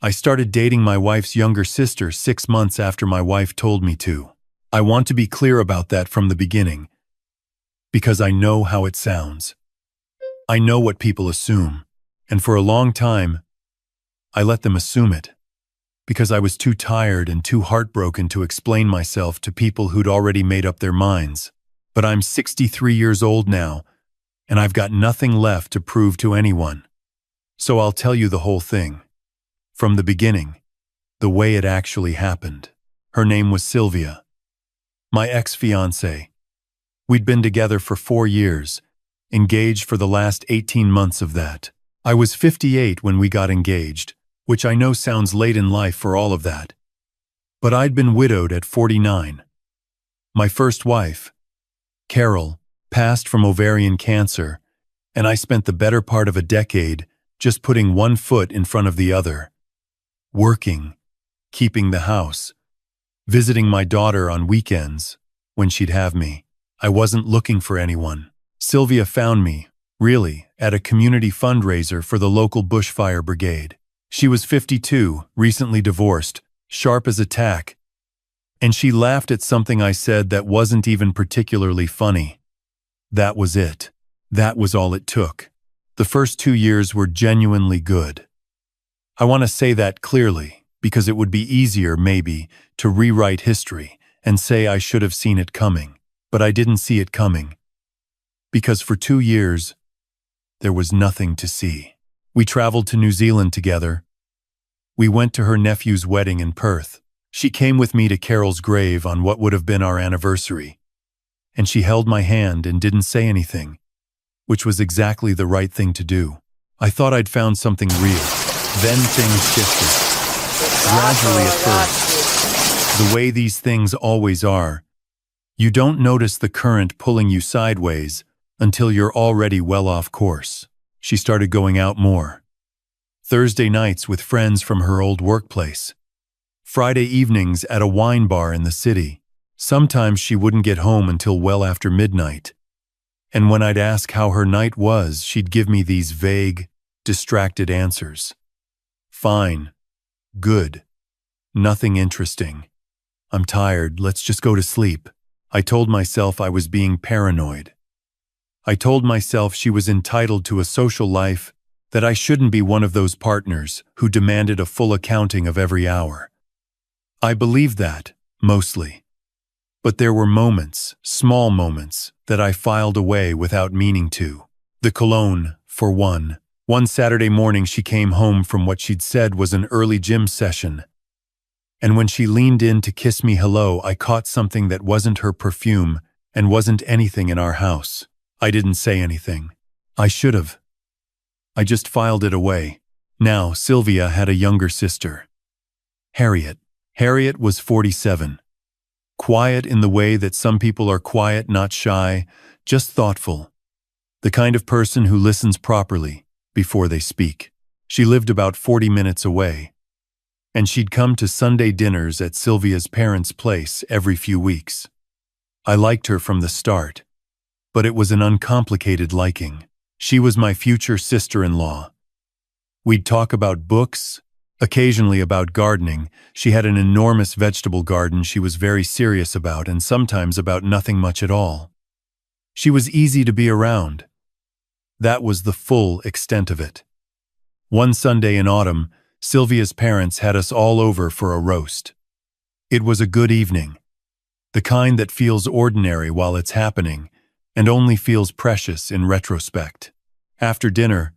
I started dating my wife's younger sister 6 months after my wife told me to. I want to be clear about that from the beginning, because I know how it sounds. I know what people assume, and for a long time, I let them assume it, because I was too tired and too heartbroken to explain myself to people who'd already made up their minds. But I'm 63 years old now, and I've got nothing left to prove to anyone. So I'll tell you the whole thing. From the beginning, the way it actually happened. Her name was Sylvia, my ex-fiancée. We'd been together for 4 years, engaged for the last 18 months of that. I was 58 when we got engaged, which I know sounds late in life for all of that. But I'd been widowed at 49. My first wife, Carol, passed from ovarian cancer, and I spent the better part of a decade just putting one foot in front of the other. Working, keeping the house, visiting my daughter on weekends when she'd have me. I wasn't looking for anyone. Sylvia found me, really, at a community fundraiser for the local bushfire brigade. She was 52, recently divorced, sharp as a tack, and she laughed at something I said that wasn't even particularly funny. That was it. That was all it took. The first 2 years were genuinely good. I want to say that clearly, because it would be easier, maybe, to rewrite history and say I should have seen it coming. But I didn't see it coming. Because for 2 years, there was nothing to see. We traveled to New Zealand together. We went to her nephew's wedding in Perth. She came with me to Carol's grave on what would have been our anniversary. And she held my hand and didn't say anything, which was exactly the right thing to do. I thought I'd found something real. Then things shifted. Gradually at first. The way these things always are. You don't notice the current pulling you sideways until you're already well off course. She started going out more. Thursday nights with friends from her old workplace. Friday evenings at a wine bar in the city. Sometimes she wouldn't get home until well after midnight. And when I'd ask how her night was, she'd give me these vague, distracted answers. Fine. Good. Nothing interesting. I'm tired, let's just go to sleep. I told myself I was being paranoid. I told myself she was entitled to a social life, that I shouldn't be one of those partners who demanded a full accounting of every hour. I believed that, mostly. But there were moments, small moments, that I filed away without meaning to. The cologne, for one. One Saturday morning she came home from what she'd said was an early gym session. And when she leaned in to kiss me hello, I caught something that wasn't her perfume and wasn't anything in our house. I didn't say anything. I should have. I just filed it away. Now, Sylvia had a younger sister, Harriet. Harriet was 47. Quiet in the way that some people are quiet, not shy, just thoughtful. The kind of person who listens properly before they speak. She lived about 40 minutes away, and she'd come to Sunday dinners at Sylvia's parents' place every few weeks. I liked her from the start, but it was an uncomplicated liking. She was my future sister-in-law. We'd talk about books, occasionally about gardening. She had an enormous vegetable garden she was very serious about, and sometimes about nothing much at all. She was easy to be around. That was the full extent of it. One Sunday in autumn, Sylvia's parents had us all over for a roast. It was a good evening, the kind that feels ordinary while it's happening and only feels precious in retrospect. After dinner,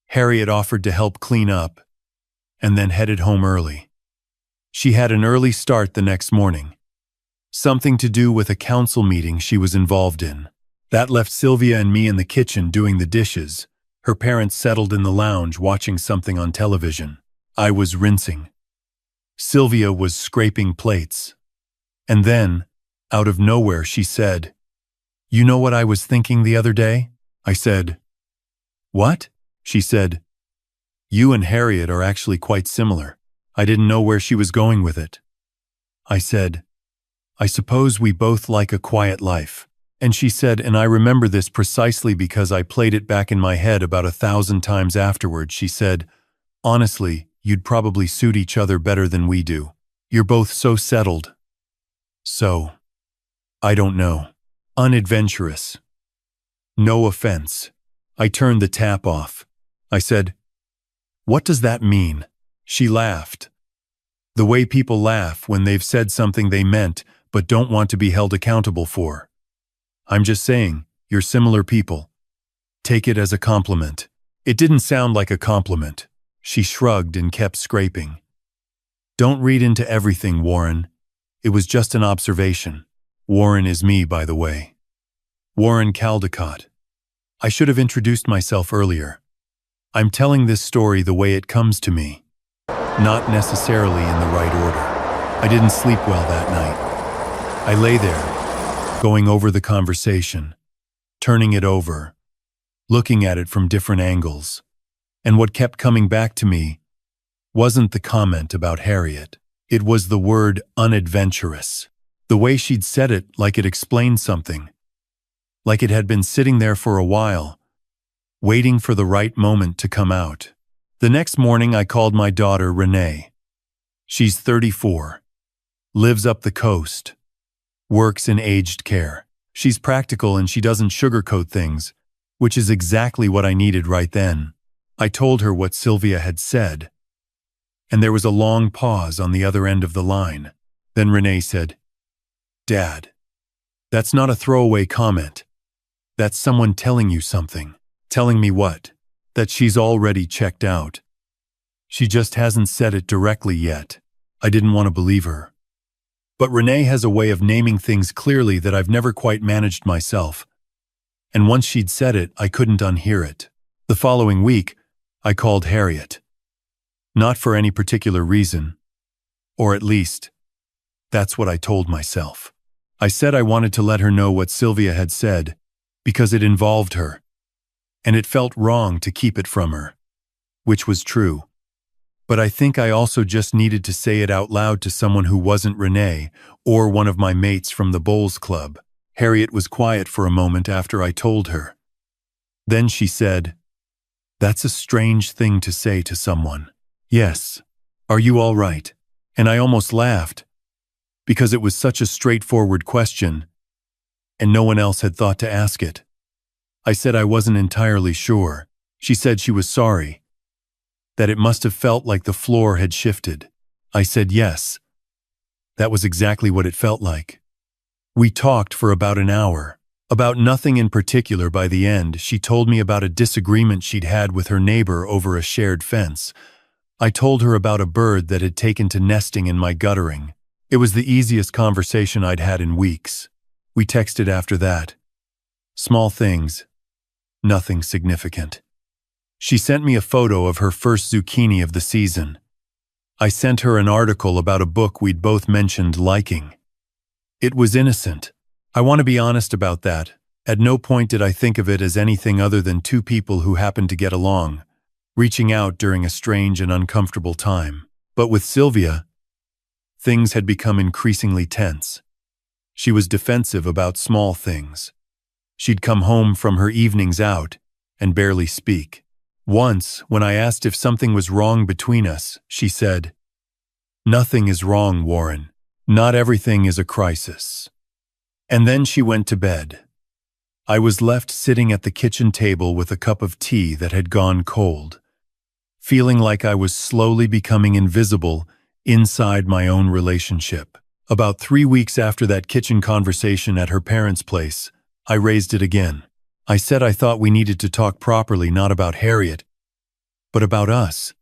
Harriet offered to help clean up and then headed home early. She had an early start the next morning, something to do with a council meeting she was involved in. That left Sylvia and me in the kitchen doing the dishes. Her parents settled in the lounge watching something on television. I was rinsing. Sylvia was scraping plates. And then, out of nowhere, she said, "You know what I was thinking the other day?" I said, "What?" She said, "You and Harriet are actually quite similar." I didn't know where she was going with it. I said, "I suppose we both like a quiet life." And she said, and I remember this precisely because I played it back in my head about 1,000 times afterward, she said, "Honestly, you'd probably suit each other better than we do. You're both so settled. So, I don't know. Unadventurous. No offense. I turned the tap off. I said, "What does that mean?" She laughed. The way people laugh when they've said something they meant but don't want to be held accountable for. I'm just saying, you're similar people. Take it as a compliment. It didn't sound like a compliment. She shrugged and kept scraping. Don't read into everything, Warren. It was just an observation. Warren is me, by the way. Warren Caldecott. I should have introduced myself earlier. I'm telling this story the way it comes to me. Not necessarily in the right order. I didn't sleep well that night. I lay there, going over the conversation, turning it over, looking at it from different angles. And what kept coming back to me wasn't the comment about Harriet. It was the word unadventurous. The way she'd said it like it explained something. Like it had been sitting there for a while, waiting for the right moment to come out. The next morning I called my daughter Renee. She's 34, lives up the coast, works in aged care. She's practical and she doesn't sugarcoat things, which is exactly what I needed right then. I told her what Sylvia had said, and there was a long pause on the other end of the line. Then Renee said, "Dad, that's not a throwaway comment. That's someone telling you something." Telling me what? That she's already checked out. She just hasn't said it directly yet. I didn't want to believe her. But Renee has a way of naming things clearly that I've never quite managed myself. And once she'd said it, I couldn't unhear it. The following week, I called Harriet. Not for any particular reason. Or at least, that's what I told myself. I said I wanted to let her know what Sylvia had said, because it involved her. And it felt wrong to keep it from her. Which was true. But I think I also just needed to say it out loud to someone who wasn't Renee or one of my mates from the bowls club. Harriet was quiet for a moment after I told her. Then she said, "That's a strange thing to say to someone." "Yes. Are you all right?" And I almost laughed, because it was such a straightforward question, and no one else had thought to ask it. I said I wasn't entirely sure. She said she was sorry, that it must have felt like the floor had shifted. I said yes. That was exactly what it felt like. We talked for about an hour, about nothing in particular. By the end, she told me about a disagreement she'd had with her neighbor over a shared fence. I told her about a bird that had taken to nesting in my guttering. It was the easiest conversation I'd had in weeks. We texted after that. Small things. Nothing significant. She sent me a photo of her first zucchini of the season. I sent her an article about a book we'd both mentioned liking. It was innocent. I want to be honest about that. At no point did I think of it as anything other than two people who happened to get along, reaching out during a strange and uncomfortable time. But with Sylvia, things had become increasingly tense. She was defensive about small things. She'd come home from her evenings out and barely speak. Once, when I asked if something was wrong between us, she said, "Nothing is wrong, Warren. Not everything is a crisis." And then she went to bed. I was left sitting at the kitchen table with a cup of tea that had gone cold, feeling like I was slowly becoming invisible inside my own relationship. About 3 weeks after that kitchen conversation at her parents' place, I raised it again. I said I thought we needed to talk properly, not about Harriet, but about us.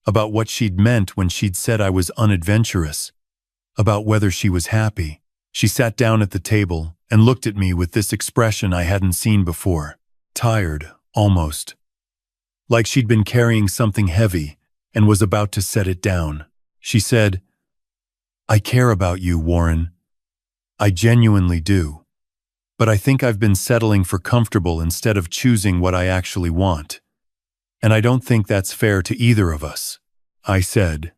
About what she'd meant when she'd said I was unadventurous. About whether she was happy. She sat down at the table and looked at me with this expression I hadn't seen before. Tired, almost. Like she'd been carrying something heavy and was about to set it down. She said, "I care about you, Warren. I genuinely do. But I think I've been settling for comfortable instead of choosing what I actually want. And I don't think that's fair to either of us." I said,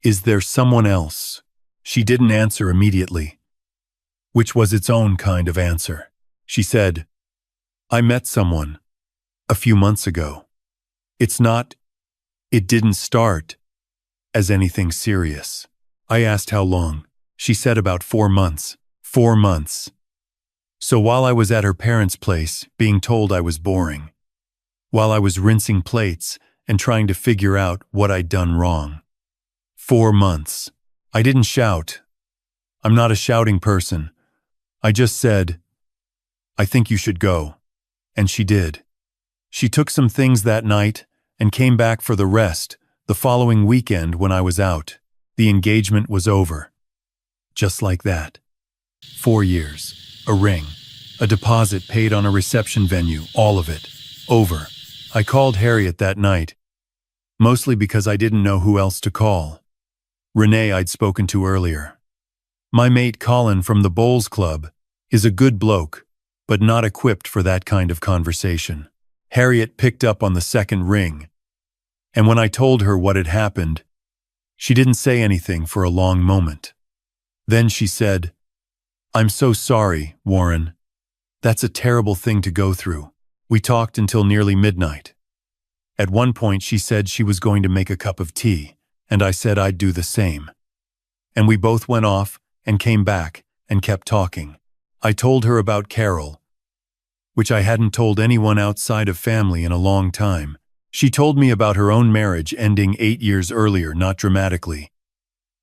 "Is there someone else?" She didn't answer immediately, which was its own kind of answer. She said, "I met someone a few months ago. It's not It didn't start as anything serious. I asked how long. She said about 4 months. 4 months. So while I was at her parents' place, being told I was boring, while I was rinsing plates and trying to figure out what I'd done wrong. 4 months. I didn't shout. I'm not a shouting person. I just said, I think you should go. And she did. She took some things that night and came back for the rest the following weekend when I was out. The engagement was over. Just like that. 4 years. A ring. A deposit paid on a reception venue. All of it. Over. I called Harriet that night. Mostly because I didn't know who else to call. Renee I'd spoken to earlier. My mate Colin from the bowls club is a good bloke, but not equipped for that kind of conversation. Harriet picked up on the second ring, and when I told her what had happened, she didn't say anything for a long moment. Then she said, I'm so sorry, Warren. That's a terrible thing to go through. We talked until nearly midnight. At one point she said she was going to make a cup of tea, and I said I'd do the same. And we both went off and came back and kept talking. I told her about Carol, which I hadn't told anyone outside of family in a long time. She told me about her own marriage ending 8 years earlier, not dramatically.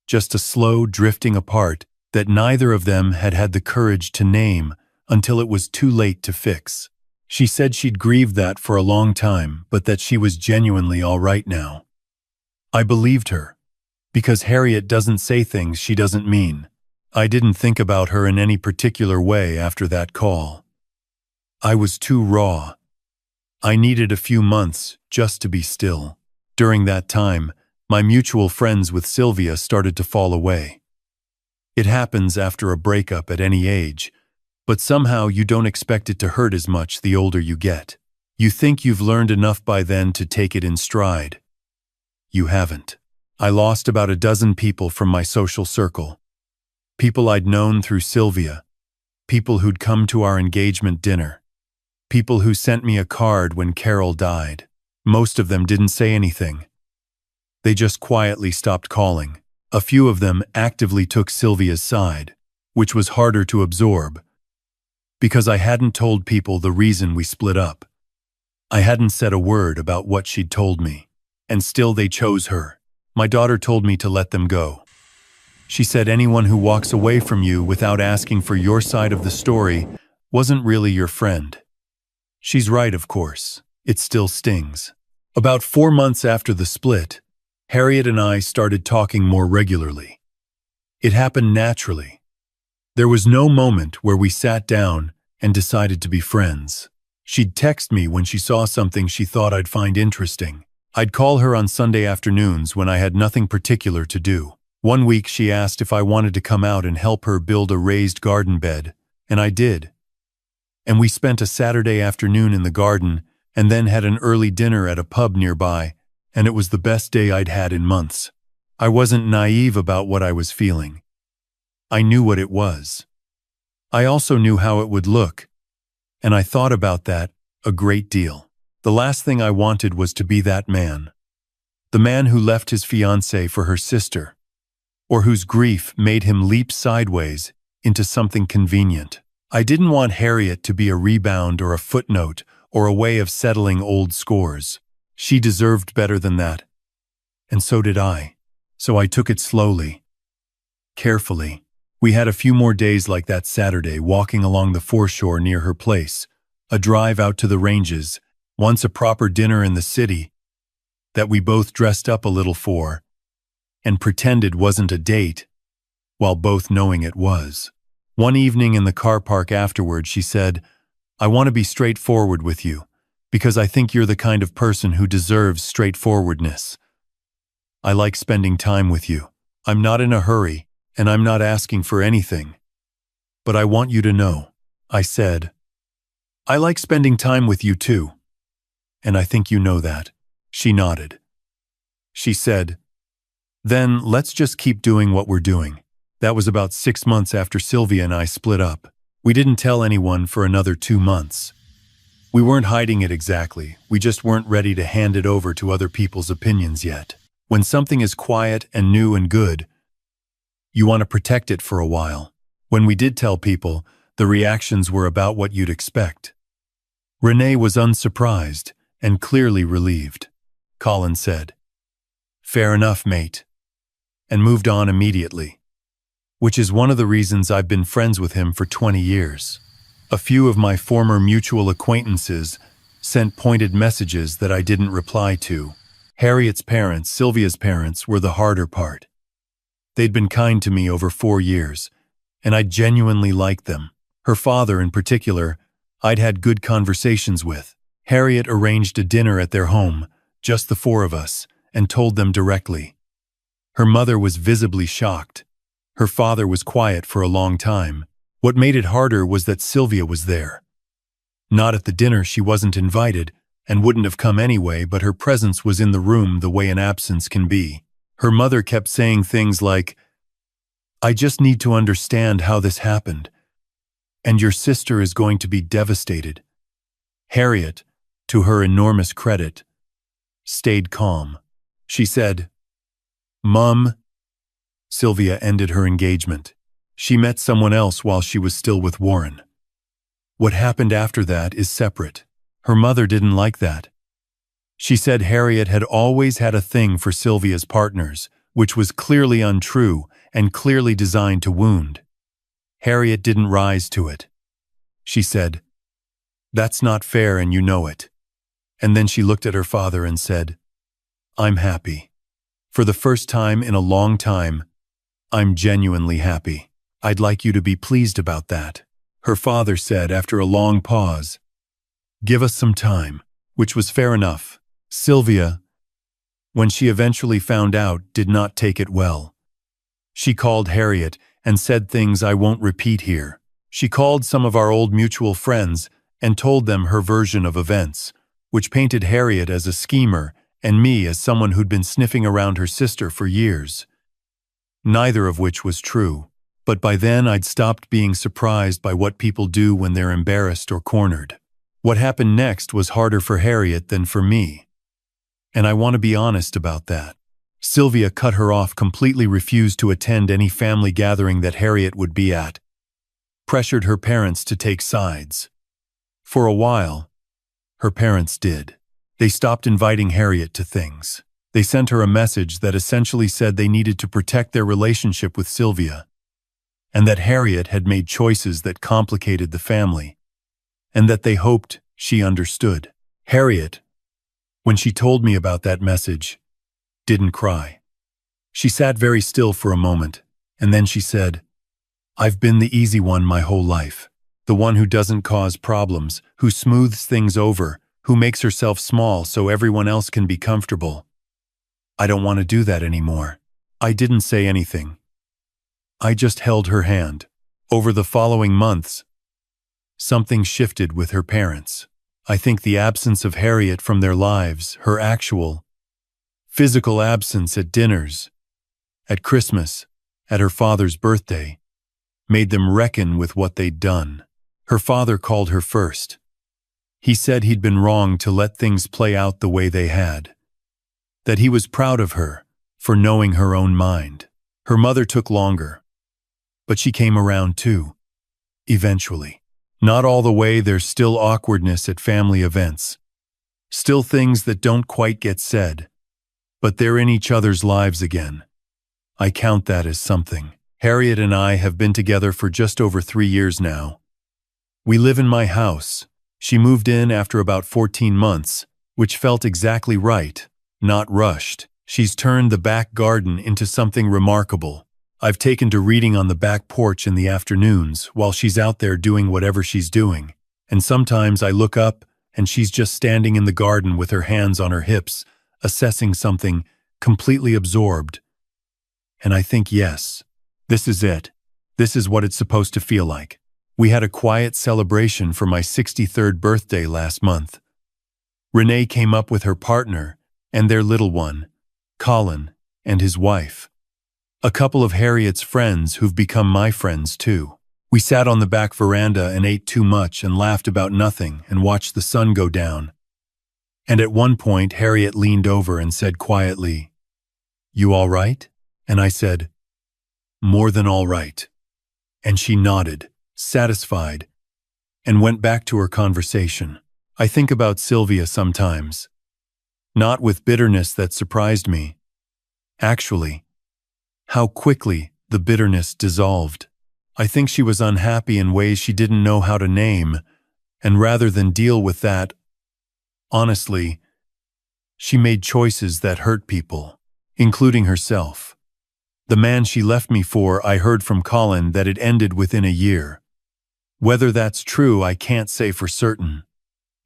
Just a slow drifting apart that neither of them had had the courage to name until it was too late to fix. She said she'd grieved that for a long time, but that she was genuinely all right now. I believed her, because Harriet doesn't say things she doesn't mean. I didn't think about her in any particular way after that call. I was too raw. I needed a few months just to be still. During that time, my mutual friends with Sylvia started to fall away. It happens after a breakup at any age, but somehow you don't expect it to hurt as much the older you get. You think you've learned enough by then to take it in stride. You haven't. I lost about a dozen people from my social circle. People I'd known through Sylvia. People who'd come to our engagement dinner. People who sent me a card when Carol died. Most of them didn't say anything. They just quietly stopped calling. A few of them actively took Sylvia's side, which was harder to absorb, because I hadn't told people the reason we split up. I hadn't said a word about what she'd told me, and still they chose her. My daughter told me to let them go. She said anyone who walks away from you without asking for your side of the story wasn't really your friend. She's right, of course. It still stings. About 4 months after the split, Harriet and I started talking more regularly. It happened naturally. There was no moment where we sat down and decided to be friends. She'd text me when she saw something she thought I'd find interesting. I'd call her on Sunday afternoons when I had nothing particular to do. One week she asked if I wanted to come out and help her build a raised garden bed, and I did. And we spent a Saturday afternoon in the garden and then had an early dinner at a pub nearby, and it was the best day I'd had in months. I wasn't naive about what I was feeling. I knew what it was. I also knew how it would look, and I thought about that a great deal. The last thing I wanted was to be that man. The man who left his fiancée for her sister, or whose grief made him leap sideways into something convenient. I didn't want Harriet to be a rebound or a footnote or a way of settling old scores. She deserved better than that. And so did I. So I took it slowly, carefully. We had a few more days like that Saturday, walking along the foreshore near her place, a drive out to the ranges, once a proper dinner in the city that we both dressed up a little for and pretended wasn't a date, while both knowing it was. One evening in the car park afterward, she said, I want to be straightforward with you, because I think you're the kind of person who deserves straightforwardness. I like spending time with you. I'm not in a hurry, and I'm not asking for anything. But I want you to know, I said, I like spending time with you too. And I think you know that. She nodded. She said, then let's just keep doing what we're doing. That was about 6 months after Sylvia and I split up. We didn't tell anyone for another 2 months. We weren't hiding it exactly, we just weren't ready to hand it over to other people's opinions yet. When something is quiet and new and good, you want to protect it for a while. When we did tell people, the reactions were about what you'd expect. Renee was unsurprised and clearly relieved. Colin said, "Fair enough, mate," and moved on immediately, which is one of the reasons I've been friends with him for 20 years. A few of my former mutual acquaintances sent pointed messages that I didn't reply to. Harriet's parents, Sylvia's parents, were the harder part. They'd been kind to me over 4 years, and I genuinely liked them. Her father, in particular, I'd had good conversations with. Harriet arranged a dinner at their home, just the 4 of us, and told them directly. Her mother was visibly shocked. Her father was quiet for a long time. What made it harder was that Sylvia was there. Not at the dinner, she wasn't invited, and wouldn't have come anyway, but her presence was in the room the way an absence can be. Her mother kept saying things like, "I just need to understand how this happened, and your sister is going to be devastated." Harriet, to her enormous credit, stayed calm. She said, "Mum," Sylvia ended her engagement. She met someone else while she was still with Warren. What happened after that is separate. Her mother didn't like that. She said Harriet had always had a thing for Sylvia's partners, which was clearly untrue and clearly designed to wound. Harriet didn't rise to it. She said, "That's not fair and you know it." And then she looked at her father and said, "I'm happy. For the first time in a long time, I'm genuinely happy. I'd like you to be pleased about that." Her father said after a long pause, "Give us some time," which was fair enough. Sylvia, when she eventually found out, did not take it well. She called Harriet and said things I won't repeat here. She called some of our old mutual friends and told them her version of events, which painted Harriet as a schemer and me as someone who'd been sniffing around her sister for years. Neither of which was true. But by then I'd stopped being surprised by what people do when they're embarrassed or cornered. What happened next was harder for Harriet than for me. And I want to be honest about that. Sylvia cut her off, completely refused to attend any family gathering that Harriet would be at, pressured her parents to take sides. For a while, her parents did. They stopped inviting Harriet to things. They sent her a message that essentially said they needed to protect their relationship with Sylvia, and that Harriet had made choices that complicated the family, and that they hoped she understood. Harriet, when she told me about that message, didn't cry. She sat very still for a moment, and then she said, "I've been the easy one my whole life, the one who doesn't cause problems, who smooths things over, who makes herself small so everyone else can be comfortable. I don't want to do that anymore." I didn't say anything. I just held her hand. Over the following months, something shifted with her parents. I think the absence of Harriet from their lives, her actual, physical absence at dinners, at Christmas, at her father's birthday, made them reckon with what they'd done. Her father called her first. He said he'd been wrong to let things play out the way they had, that he was proud of her for knowing her own mind. Her mother took longer, but she came around too, eventually. Not all the way. There's still awkwardness at family events, still things that don't quite get said, but they're in each other's lives again. I count that as something. Harriet and I have been together for just over 3 years now. We live in my house. She moved in after about 14 months, which felt exactly right, not rushed. She's turned the back garden into something remarkable. I've taken to reading on the back porch in the afternoons while she's out there doing whatever she's doing, and sometimes I look up and she's just standing in the garden with her hands on her hips, assessing something, completely absorbed. And I think, yes, this is it. This is what it's supposed to feel like. We had a quiet celebration for my 63rd birthday last month. Renee came up with her partner and their little one, Colin, and his wife. A couple of Harriet's friends who've become my friends too. We sat on the back veranda and ate too much and laughed about nothing and watched the sun go down. And at one point, Harriet leaned over and said quietly, "You all right?" And I said, "More than all right." And she nodded, satisfied, and went back to her conversation. I think about Sylvia sometimes. Not with bitterness that surprised me. Actually, how quickly the bitterness dissolved. I think she was unhappy in ways she didn't know how to name, and rather than deal with that, honestly, she made choices that hurt people, including herself. The man she left me for, I heard from Colin that it ended within a year. Whether that's true, I can't say for certain.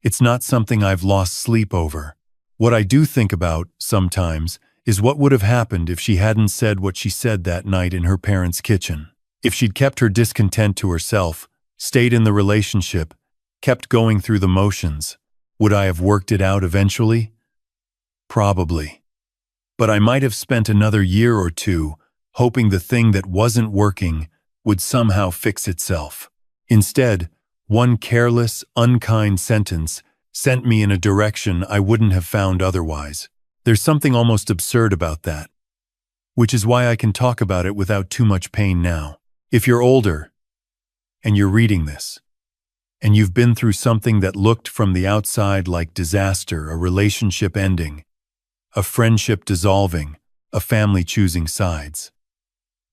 It's not something I've lost sleep over. What I do think about, sometimes, is what would have happened if she hadn't said what she said that night in her parents' kitchen. If she'd kept her discontent to herself, stayed in the relationship, kept going through the motions, would I have worked it out eventually? Probably. But I might have spent another year or two hoping the thing that wasn't working would somehow fix itself. Instead, one careless, unkind sentence sent me in a direction I wouldn't have found otherwise. There's something almost absurd about that, which is why I can talk about it without too much pain now. If you're older, and you're reading this, and you've been through something that looked from the outside like disaster, a relationship ending, a friendship dissolving, a family choosing sides,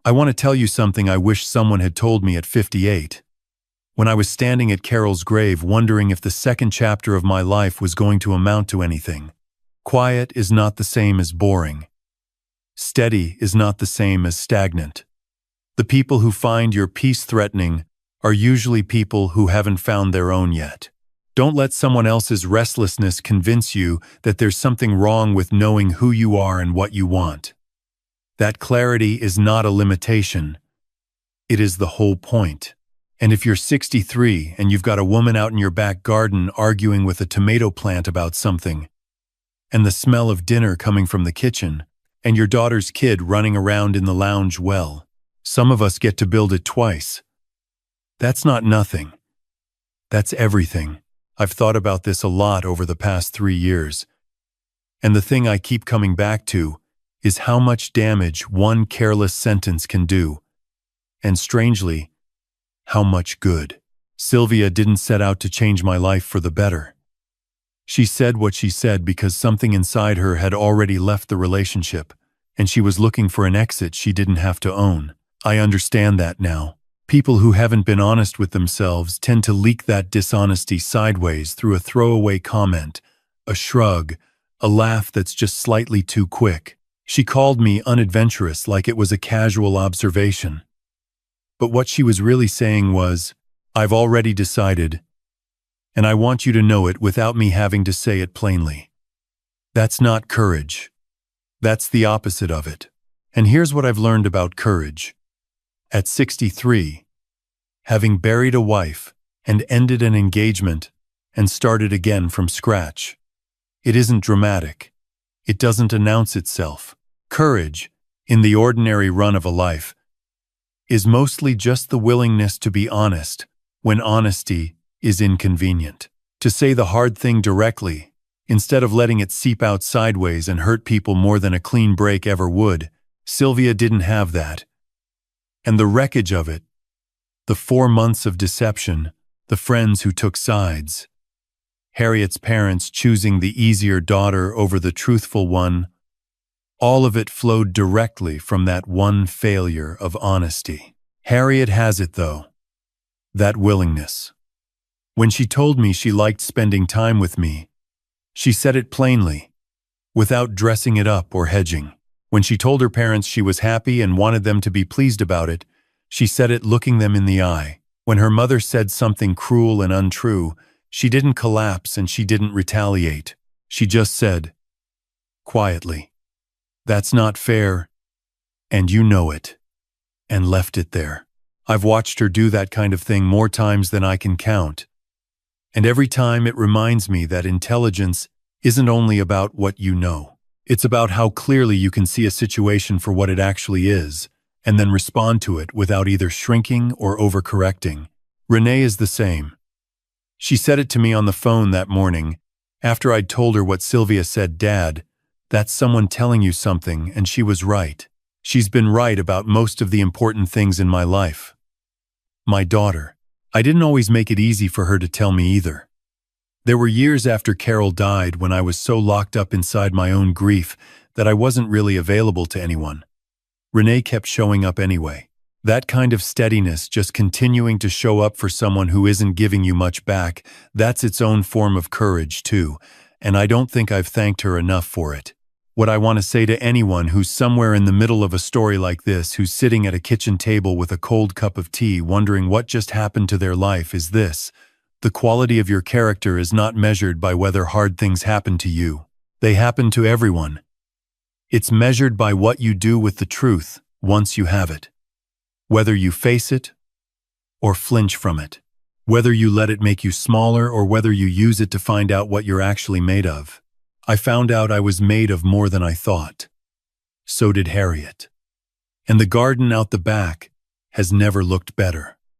I want to tell you something I wish someone had told me at 58. When I was standing at Carol's grave wondering if the second chapter of my life was going to amount to anything. Quiet is not the same as boring. Steady is not the same as stagnant. The people who find your peace threatening are usually people who haven't found their own yet. Don't let someone else's restlessness convince you that there's something wrong with knowing who you are and what you want. That clarity is not a limitation. It is the whole point. And if you're 63 and you've got a woman out in your back garden arguing with a tomato plant about something, and the smell of dinner coming from the kitchen, and your daughter's kid running around in the lounge, well, some of us get to build it twice. That's not nothing. That's everything. I've thought about this a lot over the past 3 years. And the thing I keep coming back to is how much damage one careless sentence can do. And strangely, how much good. Sylvia didn't set out to change my life for the better. She said what she said because something inside her had already left the relationship, and she was looking for an exit she didn't have to own. I understand that now. People who haven't been honest with themselves tend to leak that dishonesty sideways through a throwaway comment, a shrug, a laugh that's just slightly too quick. She called me unadventurous like it was a casual observation. But what she was really saying was, I've already decided, and I want you to know it without me having to say it plainly. That's not courage. That's the opposite of it. And here's what I've learned about courage. At 63, having buried a wife and ended an engagement and started again from scratch, it isn't dramatic. It doesn't announce itself. Courage, in the ordinary run of a life, is mostly just the willingness to be honest when honesty is inconvenient. To say the hard thing directly, instead of letting it seep out sideways and hurt people more than a clean break ever would. Sylvia didn't have that. And the wreckage of it, the 4 months of deception, the friends who took sides, Harriet's parents choosing the easier daughter over the truthful one, all of it flowed directly from that one failure of honesty. Harriet has it, though, that willingness. When she told me she liked spending time with me, she said it plainly, without dressing it up or hedging. When she told her parents she was happy and wanted them to be pleased about it, she said it looking them in the eye. When her mother said something cruel and untrue, she didn't collapse and she didn't retaliate. She just said, quietly, "That's not fair, and you know it," and left it there. I've watched her do that kind of thing more times than I can count. And every time it reminds me that intelligence isn't only about what you know. It's about how clearly you can see a situation for what it actually is, and then respond to it without either shrinking or overcorrecting. Renee is the same. She said it to me on the phone that morning, after I'd told her what Sylvia said. Dad, that's someone telling you something, and she was right. She's been right about most of the important things in my life. My daughter. I didn't always make it easy for her to tell me either. There were years after Carol died when I was so locked up inside my own grief that I wasn't really available to anyone. Renee kept showing up anyway. That kind of steadiness, just continuing to show up for someone who isn't giving you much back, that's its own form of courage too, and I don't think I've thanked her enough for it. What I want to say to anyone who's somewhere in the middle of a story like this, who's sitting at a kitchen table with a cold cup of tea wondering what just happened to their life, is this: the quality of your character is not measured by whether hard things happen to you. They happen to everyone. It's measured by what you do with the truth once you have it. Whether you face it or flinch from it. Whether you let it make you smaller or whether you use it to find out what you're actually made of. I found out I was made of more than I thought. So did Harriet. And the garden out the back has never looked better.